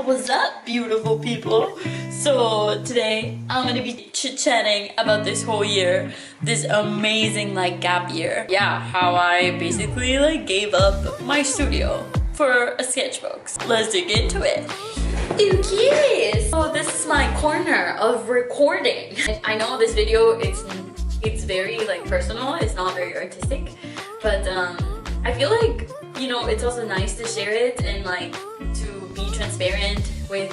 What's up, beautiful people? So today I'm gonna be chit-chatting about this whole year, this amazing like gap year. Yeah, how I basically like gave up my studio for a sketchbook. Let's dig into it. Okay, so this is my corner of recording. I know this video it's very like personal, it's not very artistic, but I feel like, you know, it's also nice to share it and like to be transparent with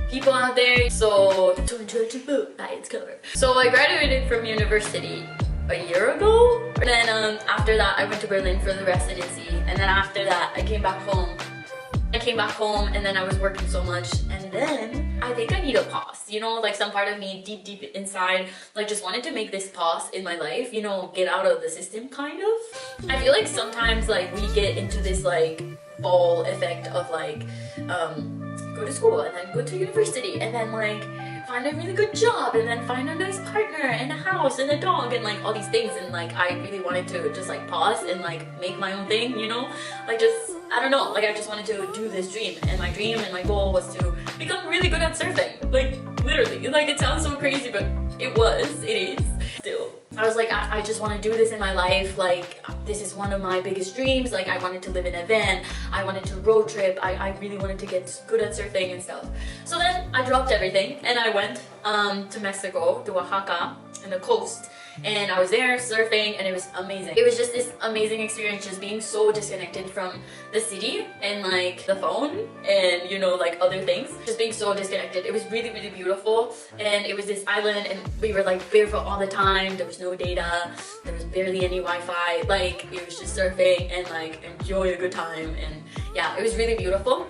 people out there. So don't judge a book by its cover. So I graduated from university a year ago. Then after that I went to Berlin for the residency, and then after that I came back home and then I was working so much, and then I think I need a pause, you know, like some part of me deep inside like just wanted to make this pause in my life, you know, get out of the system kind of. I feel like sometimes like we get into this like ball effect of like go to school and then go to university and then like find a really good job and then find a nice partner and a house and a dog and like all these things, and like I really wanted to just like pause and like make my own thing, you know, like just I don't know, like I just wanted to do this dream, and my dream and my goal was to become really good at surfing. Like literally, like it sounds so crazy, but it is still. I was like, I just want to do this in my life. Like this is one of my biggest dreams. Like I wanted to live in a van, I wanted to road trip, I really wanted to get good at surfing and stuff. So then I dropped everything and I went to Mexico, to Oaxaca and the coast, and I was there surfing and it was amazing. It was just this amazing experience, just being so disconnected from the city and like the phone and, you know, like other things, just being so disconnected. It was really beautiful, and it was this island and we were like barefoot all the time. There was no data, there was barely any Wi-Fi, like it was just surfing and like enjoy a good time, and yeah, it was really beautiful.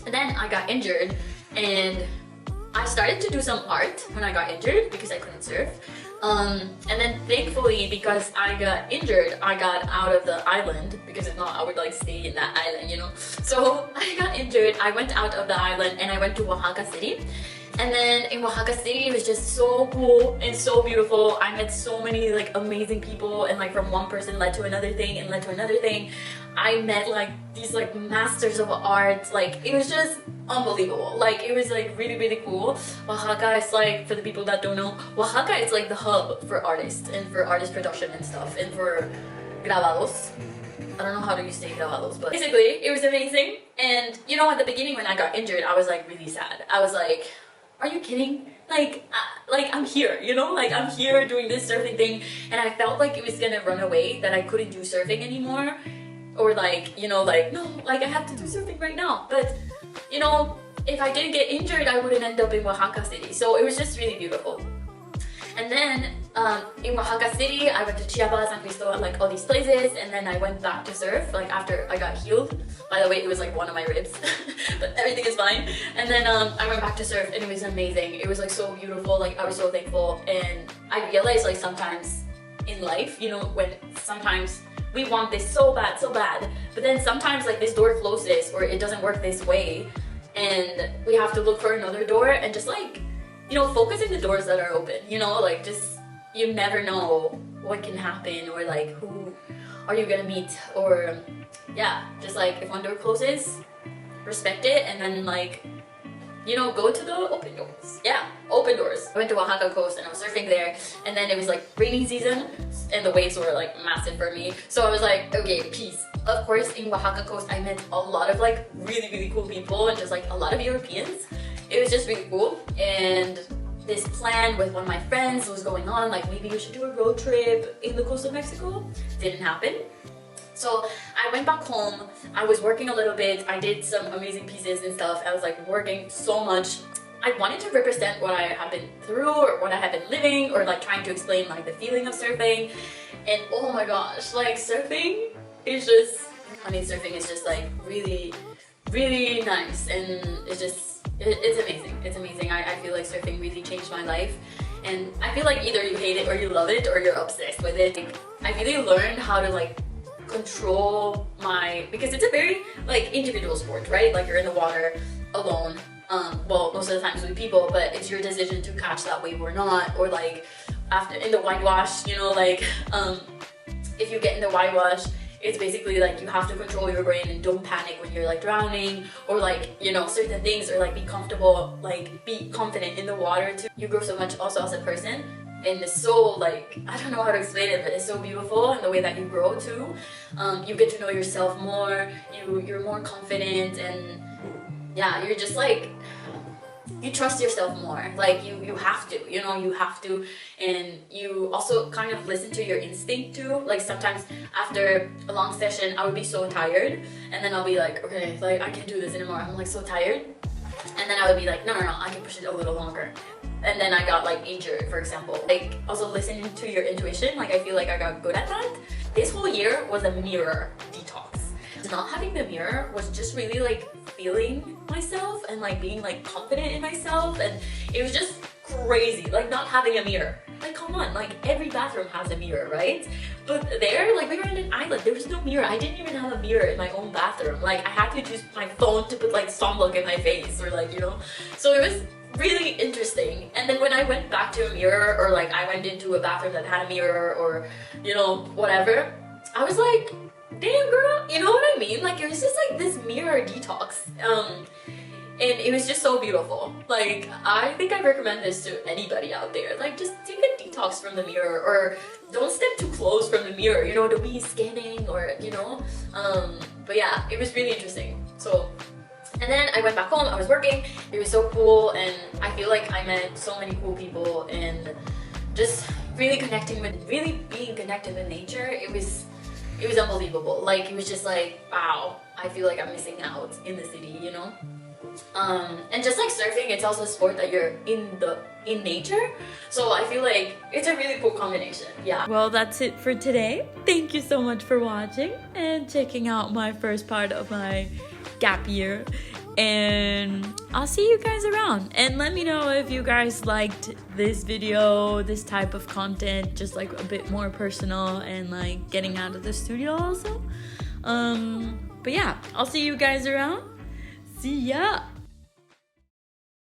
And then I got injured and I started to do some art when I got injured because I couldn't surf. And then thankfully, because I got injured, I got out of the island, because if not I would like stay in that island, you know. So I got injured, I went out of the island and I went to Oaxaca City. And then in Oaxaca City, it was just so cool and so beautiful. I met so many like amazing people, and like from one person led to another thing and led to another thing. I met like these like masters of art. Like it was just unbelievable. Like it was like really cool. Oaxaca is like, for the people that don't know, Oaxaca is like the hub for artists and for artist production and stuff, and for grabados. I don't know how do you say grabados, but basically it was amazing. And you know, at the beginning when I got injured, I was like really sad. I was like, are you kidding? Like I'm here, you know, like I'm here doing this surfing thing, and I felt like it was gonna run away, that I couldn't do surfing anymore, or like, you know, like no, like I have to do surfing right now. But you know, if I didn't get injured, I wouldn't end up in Oaxaca City. So it was just really beautiful. And then in Oaxaca City, I went to Chiapas, San Cristobal, like all these places, and then I went back to surf, like after I got healed. By the way, it was like one of my ribs, but everything is fine. And then I went back to surf and it was amazing. It was like so beautiful, like I was so thankful. And I realized like sometimes in life, you know, when sometimes we want this so bad, but then sometimes like this door closes or it doesn't work this way, and we have to look for another door and just like, you know, focus on the doors that are open, you know, like just, you never know what can happen, or like who are you gonna meet, or yeah, just like if one door closes, respect it, and then like, you know, go to the open doors. Yeah, open doors. I went to Oaxaca coast and I was surfing there, and then it was like raining season and the waves were like massive for me. So I was like, okay, peace. Of course, in Oaxaca coast, I met a lot of like really cool people, and just like a lot of Europeans. It was just really cool. And this plan with one of my friends was going on, like maybe we should do a road trip in the coast of Mexico. Didn't happen. So I went back home, I was working a little bit, I did some amazing pieces and stuff. I was like working so much. I wanted to represent what I have been through, or what I have been living, or like trying to explain like the feeling of surfing. And oh my gosh, like surfing is just, I mean, surfing is just like really nice, and it's just, it's amazing. It's amazing. I feel like surfing really changed my life, and I feel like either you hate it or you love it or you're obsessed with it. Like, I really learned how to like control my, because it's a very like individual sport, right? Like you're in the water alone, well, most of the times with people, but it's your decision to catch that wave or not, or like after in the whitewash, you know, like if you get in the whitewash, it's basically like you have to control your brain and don't panic when you're like drowning, or like, you know, certain things, or like be comfortable, like be confident in the water too. You grow so much also as a person, and it's so like, I don't know how to explain it, but it's so beautiful in the way that you grow too. You get to know yourself more, you're more confident, and yeah, you're just like, you trust yourself more. Like you have to, you know, you have to. And you also kind of listen to your instinct too. Like sometimes after a long session I would be so tired, and then I'll be like, okay, like I can't do this anymore, I'm like so tired. And then I would be like, no, I can push it a little longer. And then I got like injured, for example. Like also listening to your intuition, like I feel like I got good at that. This whole year was a mirror detox. Not having the mirror was just really like feeling myself and like being like confident in myself, and it was just crazy, like not having a mirror. Like come on, like every bathroom has a mirror, right? But there, like we were in an island, there was no mirror. I didn't even have a mirror in my own bathroom. Like I had to use my phone to put like sunblock in my face, or like, you know. So it was really interesting. And then when I went back to a mirror, or like I went into a bathroom that had a mirror, or you know, whatever, I was like, damn girl, you know what I mean? Like it was just like this mirror detox, and it was just so beautiful. Like I think I recommend this to anybody out there. Like just take a detox from the mirror, or don't step too close from the mirror, you know, don't be scanning, or you know. But yeah, it was really interesting. So, and then I went back home, I was working, it was so cool, and I feel like I met so many cool people, and just really being connected with nature. It was unbelievable. Like it was just like, wow, I feel like I'm missing out in the city, you know. And just like surfing, it's also a sport that you're in nature, so I feel like it's a really cool combination. Yeah, well, that's it for today. Thank you so much for watching and checking out my first part of my gap year, and I'll see you guys around. And let me know if you guys liked this video, this type of content, just like a bit more personal and like getting out of the studio also. But yeah, I'll see you guys around. See ya.